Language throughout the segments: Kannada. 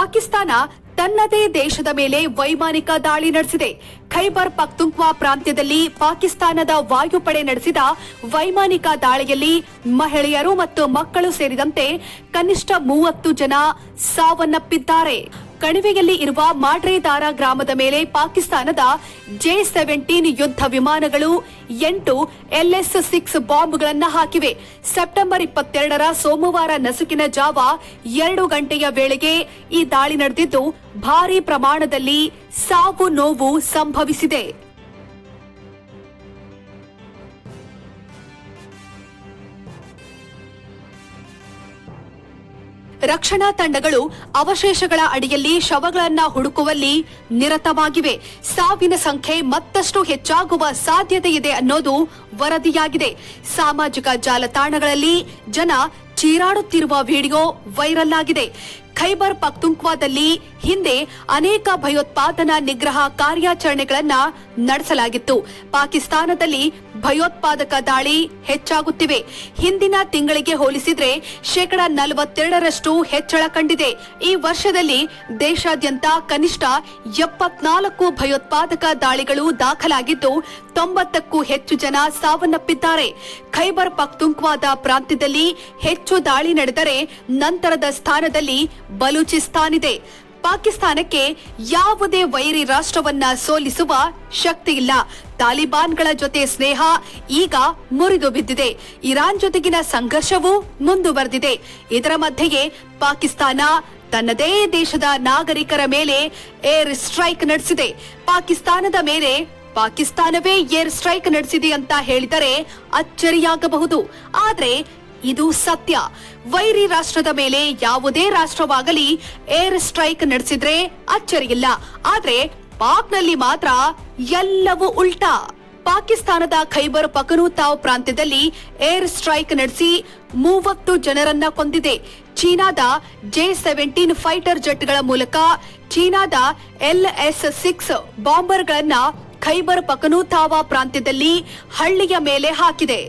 ಪಾಕಿಸ್ತಾನ ತನ್ನದೇ ದೇಶದ ಮೇಲೆ ವೈಮಾನಿಕ ದಾಳಿ ನಡೆಸಿದೆ. ಖೈಬರ್ ಪಖ್ತೂನ್ಖ್ವಾ ಪ್ರಾಂತ್ಯದಲ್ಲಿ ಪಾಕಿಸ್ತಾನದ ವಾಯುಪಡೆ ನಡೆಸಿದ ವೈಮಾನಿಕ ದಾಳಿಯಲ್ಲಿ ಮಹಿಳೆಯರು ಮತ್ತು ಮಕ್ಕಳು ಸೇರಿದಂತೆ ಕನಿಷ್ಠ 30 ಜನ ಸಾವನ್ನಪ್ಪಿದ್ದಾರೆ. ಕಣಿವೆಯಲ್ಲಿ ಇರುವ ಮಾಡ್ರೇದಾರ ಗ್ರಾಮದ ಮೇಲೆ ಪಾಕಿಸ್ತಾನದ J-17 ಯುದ್ಧ ವಿಮಾನಗಳು 8 LS-6 ಬಾಂಬ್ಗಳನ್ನು ಹಾಕಿವೆ. ಸೆಪ್ಟೆಂಬರ್ 22ರ ಸೋಮವಾರ ನಸುಕಿನ ಜಾವ 2 ಗಂಟೆಯ ವೇಳೆಗೆ ಈ ದಾಳಿ ನಡೆದಿದ್ದು ಭಾರೀ ಪ್ರಮಾಣದಲ್ಲಿ ಸಾವು ನೋವು ಸಂಭವಿಸಿದೆ. ರಕ್ಷಣಾ ತಂಡಗಳು ಅವಶೇಷಗಳ ಅಡಿಯಲ್ಲಿ ಶವಗಳನ್ನು ಹುಡುಕುವಲ್ಲಿ ನಿರತವಾಗಿವೆ. ಸಾವಿನ ಸಂಖ್ಯೆ ಮತ್ತಷ್ಟು ಹೆಚ್ಚಾಗುವ ಸಾಧ್ಯತೆ ಇದೆ ಅನ್ನೋದು ವರದಿಯಾಗಿದೆ. ಸಾಮಾಜಿಕ ಜಾಲತಾಣಗಳಲ್ಲಿ ಜನ ಚೀರಾಡುತ್ತಿರುವ ವಿಡಿಯೋ ವೈರಲ್ ಆಗಿದೆ. ಖೈಬರ್ ಪಖ್ತೂನ್ಖ್ವಾದಲ್ಲಿ ಹಿಂದೆ ಅನೇಕ ಭಯೋತ್ಪಾದನಾ ನಿಗ್ರಹ ಕಾರ್ಯಾಚರಣೆಗಳನ್ನು ನಡೆಸಲಾಗಿತ್ತು. ಪಾಕಿಸ್ತಾನದಲ್ಲಿ ಭಯೋತ್ಪಾದಕ ದಾಳಿ ಹೆಚ್ಚಾಗುತ್ತಿವೆ. ಹಿಂದಿನ ತಿಂಗಳಿಗೆ ಹೋಲಿಸಿದ್ರೆ 42% ಹೆಚ್ಚಳ ಕಂಡಿದೆ. ಈ ವರ್ಷದಲ್ಲಿ ದೇಶಾದ್ಯಂತ ಕನಿಷ್ಠ 74 ಭಯೋತ್ಪಾದಕ ದಾಳಿಗಳು ದಾಖಲಾಗಿದ್ದು 90ಕ್ಕೂ ಹೆಚ್ಚು ಜನ ಸಾವನ್ನಪ್ಪಿದ್ದಾರೆ. ಖೈಬರ್ ಪಖ್ತೂನ್ಖ್ವಾದ ಪ್ರಾಂತ್ಯದಲ್ಲಿ ಹೆಚ್ಚು ದಾಳಿ ನಡೆದರೆ ನಂತರದ ಸ್ಥಾನದಲ್ಲಿ ಬಲೂಚಿಸ್ತಾನ್ ಇದೆ. ಪಾಕಿಸ್ತಾನಕ್ಕೆ ಯಾವುದೇ ವೈರಿ ರಾಷ್ಟ್ರವನ್ನ ಸೋಲಿಸುವ ಶಕ್ತಿ ಇಲ್ಲ. ತಾಲಿಬಾನ್ಗಳ ಜೊತೆ ಸ್ನೇಹ ಈಗ ಮುರಿದು ಬಿದ್ದಿದೆ. ಇರಾನ್ ಜೊತೆಗಿನ ಸಂಘರ್ಷವೂ ಮುಂದುವರೆದಿದೆ. ಇದರ ಮಧ್ಯೆಯೇ ಪಾಕಿಸ್ತಾನ ತನ್ನದೇ ದೇಶದ ನಾಗರಿಕರ ಮೇಲೆ ಏರ್ ಸ್ಟ್ರೈಕ್ ನಡೆಸಿದೆ. ಪಾಕಿಸ್ತಾನದ ಮೇಲೆ ಪಾಕಿಸ್ತಾನವೇ ಏರ್ ಸ್ಟ್ರೈಕ್ ನಡೆಸಿದೆ ಅಂತ ಹೇಳಿದರೆ ಅಚ್ಚರಿಯಾಗಬಹುದು. ಆದ್ರೆ ಇದು ಸತ್ಯ. ವೈರಿ ರಾಷ್ಟ್ರದ ಮೇಲೆ ಯಾವುದೇ ರಾಷ್ಟ್ರವಾಗಲಿ ಏರ್ ಸ್ಟ್ರೈಕ್ ನಡೆಸಿದ್ರೆ ಅಚ್ಚರಿಯಿಲ್ಲ. ಆದ್ರೆ ಪಾಕ್ನಲ್ಲಿ ಮಾತ್ರ ಎಲ್ಲವೂ ಉಲ್ಟಾ. ಪಾಕಿಸ್ತಾನದ ಖೈಬರ್ ಪಖ್ತೂನ್ಖ್ವಾ ಪ್ರಾಂತ್ಯದಲ್ಲಿ ಏರ್ ಸ್ಟ್ರೈಕ್ ನಡೆಸಿ 30 ಜನರನ್ನ ಕೊಂದಿದೆ. ಚೀನಾದ J-17 ಫೈಟರ್ ಜೆಟ್ಗಳ ಮೂಲಕ ಚೀನಾದ LS-6 ಬಾಂಬರ್ಗಳನ್ನ ಖೈಬರ್ ಪಖ್ತೂನ್ಖ್ವಾ ಪ್ರಾಂತ್ಯದಲ್ಲಿ ಹಳ್ಳಿಯ ಮೇಲೆ ಹಾಕಿದೆ.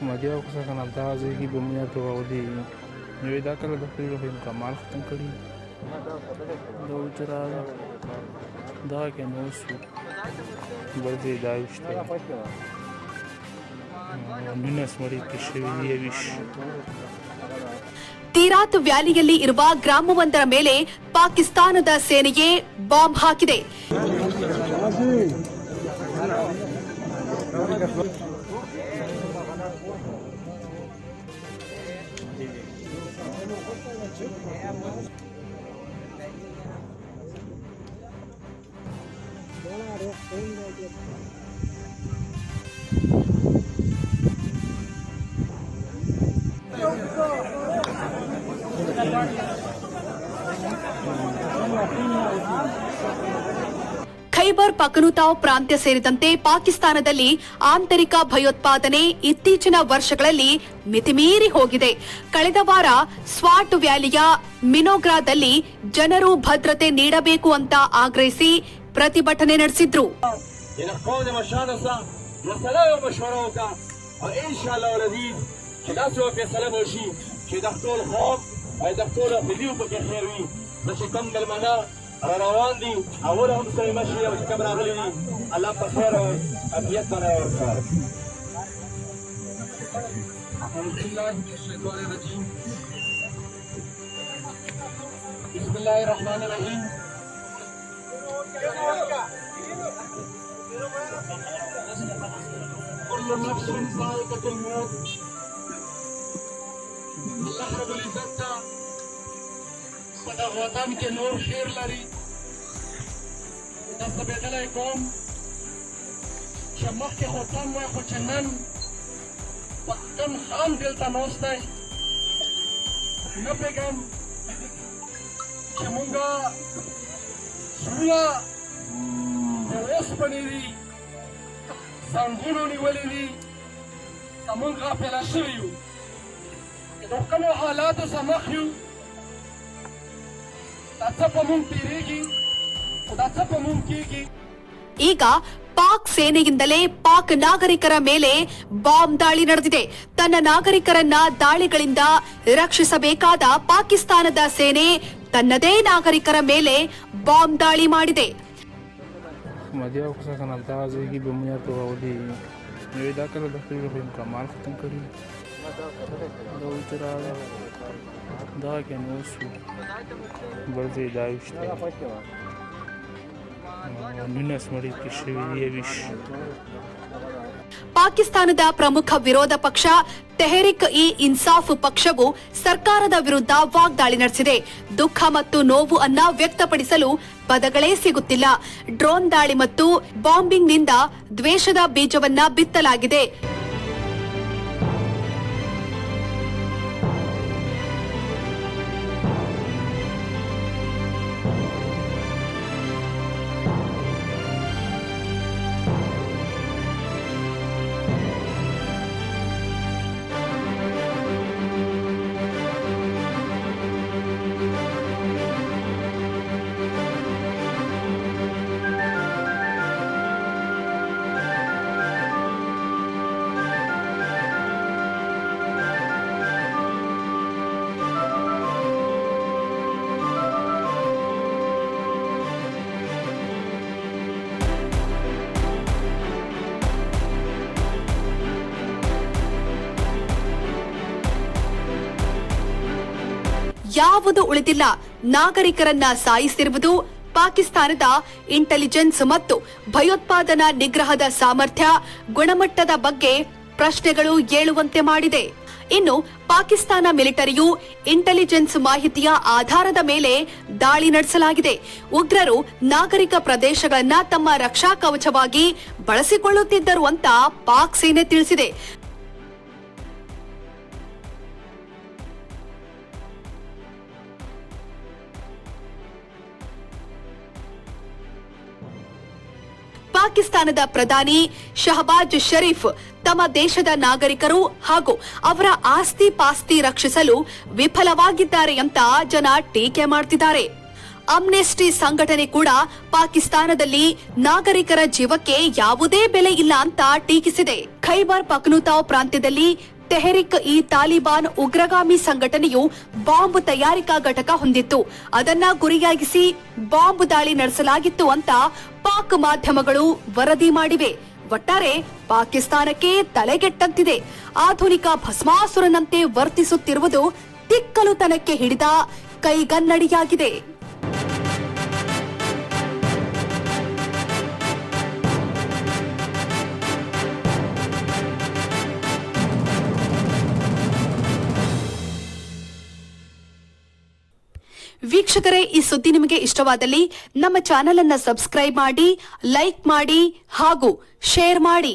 ماجیا کو څنګه نه دا ځکه بمیا ته ودی نو دا کله د خپل هم کمال ختم کړي دا وترا دا کې نو شو ورته دایشته ನಿನ್ನಸ್ ಮಾಡಿ ಪಿಶವಿಯ ವಿಶ್. ತೀರಾತ್ ವ್ಯಾಲಿಯಲ್ಲಿ ಇರುವ ಗ್ರಾಮವೊಂದರ ಮೇಲೆ ಪಾಕಿಸ್ತಾನದ ಸೇನೆಯೇ ಬಾಂಬ್ ಹಾಕಿದೆ. ಖೈಬರ್ ಪಖ್ತೂನ್ಖ್ವಾ ಪ್ರಾಂತ್ಯ ಸೇರಿದಂತೆ ಪಾಕಿಸ್ತಾನದಲ್ಲಿ ಆಂತರಿಕ ಭಯೋತ್ಪಾದನೆ ಇತ್ತೀಚಿನ ವರ್ಷಗಳಲ್ಲಿ ಮಿತಿಮೀರಿ ಹೋಗಿದೆ. ಕಳೆದ ವಾರ ಸ್ವಾಟ್ ವ್ಯಾಲಿಯ ಮಿನೋಗ್ರಾದಲ್ಲಿ ಜನರು ಭದ್ರತೆ ನೀಡಬೇಕು ಅಂತ ಆಗ್ರಹಿಸಿ ಪ್ರತಿಭಟನೆ ನಡೆಸಿದ್ರು. روان دي اول هم سره ماشي او کوم راغلي دي الله په خیر او عافیت باندې ورکړي. بسم الله الرحمن الرحيم. كل نفس ذائقة الموت. الله رب العزت په دغه وطن کې نور خیر لري. دا سپېڅلی قوم چې مخکې خو کم وای خو چې نن پښتون خان دلته ناست دی. نه پوهېږم چې مونږه زړونه د اوسپنې دي زنګونو نیولي دي که مونږ غافله شوي یو که د کومو حالاتو څخه مخ یو. ಈಗ ಪಾಕ್ ಸೇನೆಯಿಂದಲೇ ಪಾಕ್ ನಾಗರಿಕರ ಮೇಲೆ ಬಾಂಬ್ ದಾಳಿ ನಡೆದಿದೆ. ತನ್ನ ನಾಗರಿಕರನ್ನ ದಾಳಿಗಳಿಂದ ರಕ್ಷಿಸಬೇಕಾದ ಪಾಕಿಸ್ತಾನದ ಸೇನೆ ತನ್ನದೇ ನಾಗರಿಕರ ಮೇಲೆ ಬಾಂಬ್ ದಾಳಿ ಮಾಡಿದೆ. مدیا کوڅه کنه دا ځای بمونه توغولي نو دا کله د خپل په کمال ختم کړی دا وتره دا کې نو شو بلځي دا وشته نن اسمړي کې شوی دی ویش. ಪಾಕಿಸ್ತಾನದ ಪ್ರಮುಖ ವಿರೋಧ ಪಕ್ಷ ತೆಹರಿಕ್ ಇ ಇನ್ಸಾಫ್ ಪಕ್ಷವು ಸರ್ಕಾರದ ವಿರುದ್ಧ ವಾಗ್ದಾಳಿ ನಡೆಸಿದೆ. ದುಃಖ ಮತ್ತು ನೋವು ಅನ್ನ ವ್ಯಕ್ತಪಡಿಸಲು ಪದಗಳೇ ಸಿಗುತ್ತಿಲ್ಲ. ಡ್ರೋನ್ ದಾಳಿ ಮತ್ತು ಬಾಂಬಿಂಗ್ನಿಂದ ದ್ವೇಷದ ಬೀಜವನ್ನ ಬಿತ್ತಲಾಗಿದೆ. ಯಾವುದು ಉಳಿದಿಲ್ಲ. ನಾಗರಿಕರನ್ನ ಸಾಯಿಸಿರುವುದು ಪಾಕಿಸ್ತಾನದ ಇಂಟೆಲಿಜೆನ್ಸ್ ಮತ್ತು ಭಯೋತ್ಪಾದನಾ ನಿಗ್ರಹದ ಸಾಮರ್ಥ್ಯ ಗುಣಮಟ್ಟದ ಬಗ್ಗೆ ಪ್ರಶ್ನೆಗಳು ಏಳುವಂತೆ ಮಾಡಿದೆ. ಇನ್ನು ಪಾಕಿಸ್ತಾನ ಮಿಲಿಟರಿಯು ಇಂಟೆಲಿಜೆನ್ಸ್ ಮಾಹಿತಿಯ ಆಧಾರದ ಮೇಲೆ ದಾಳಿ ನಡೆಸಲಾಗಿದೆ. ಉಗ್ರರು ನಾಗರಿಕ ಪ್ರದೇಶಗಳನ್ನ ತಮ್ಮ ರಕ್ಷಾ ಕವಚವಾಗಿ ಬಳಸಿಕೊಳ್ಳುತ್ತಿದ್ದರು ಅಂತ ಪಾಕ್ ಸೇನೆ ತಿಳಿಸಿದೆ. ಪಾಕಿಸ್ತಾನದ ಪ್ರಧಾನಿ ಶಹಬಾಜ್ ಶರೀಫ್ ತಮ್ಮ ದೇಶದ ನಾಗರಿಕರು ಹಾಗೂ ಅವರ ಆಸ್ತಿ ಪಾಸ್ತಿ ರಕ್ಷಿಸಲು ವಿಫಲವಾಗಿದ್ದಾರೆ ಅಂತ ಜನ ಟೀಕೆ ಮಾಡ್ತಿದ್ದಾರೆ. ಅಮ್ನೆಸ್ಟಿ ಸಂಘಟನೆ ಕೂಡ ಪಾಕಿಸ್ತಾನದಲ್ಲಿ ನಾಗರಿಕರ ಜೀವಕ್ಕೆ ಯಾವುದೇ ಬೆಲೆ ಇಲ್ಲ ಅಂತ ಟೀಕಿಸಿದೆ. ಖೈಬರ್ ಪಖ್ತೂನ್ಖವಾ ಪ್ರಾಂತ್ಯದಲ್ಲಿ ತೆಹರಿಕ್ ಇ ತಾಲಿಬಾನ್ ಉಗ್ರಗಾಮಿ ಸಂಘಟನೆಯು ಬಾಂಬ್ ತಯಾರಿಕಾ ಘಟಕ ಹೊಂದಿತ್ತು. ಅದನ್ನ ಗುರಿಯಾಗಿಸಿ ಬಾಂಬ್ ದಾಳಿ ನಡೆಸಲಾಗಿತ್ತು ಅಂತ ಪಾಕ್ ಮಾಧ್ಯಮಗಳು ವರದಿ ಮಾಡಿವೆ. ಒಟ್ಟಾರೆ ಪಾಕಿಸ್ತಾನಕ್ಕೆ ತಲೆಗೆಟ್ಟಂತಿದೆ. ಆಧುನಿಕ ಭಸ್ಮಾಸುರನಂತೆ ವರ್ತಿಸುತ್ತಿರುವುದು ತಿಕ್ಕಲುತನಕ್ಕೆ ಹಿಡಿದ ಕೈಗನ್ನಡಿಯಾಗಿದೆ. ವೀಕ್ಷಕರೇ, ಈ ಸುದ್ದಿ ನಿಮಗೆ ಇಷ್ಟವಾದಲ್ಲಿ ನಮ್ಮ ಚಾನೆಲ್ ಅನ್ನು ಸಬ್ಸ್ಕ್ರೈಬ್ ಮಾಡಿ, ಲೈಕ್ ಮಾಡಿ ಹಾಗೂ ಶೇರ್ ಮಾಡಿ.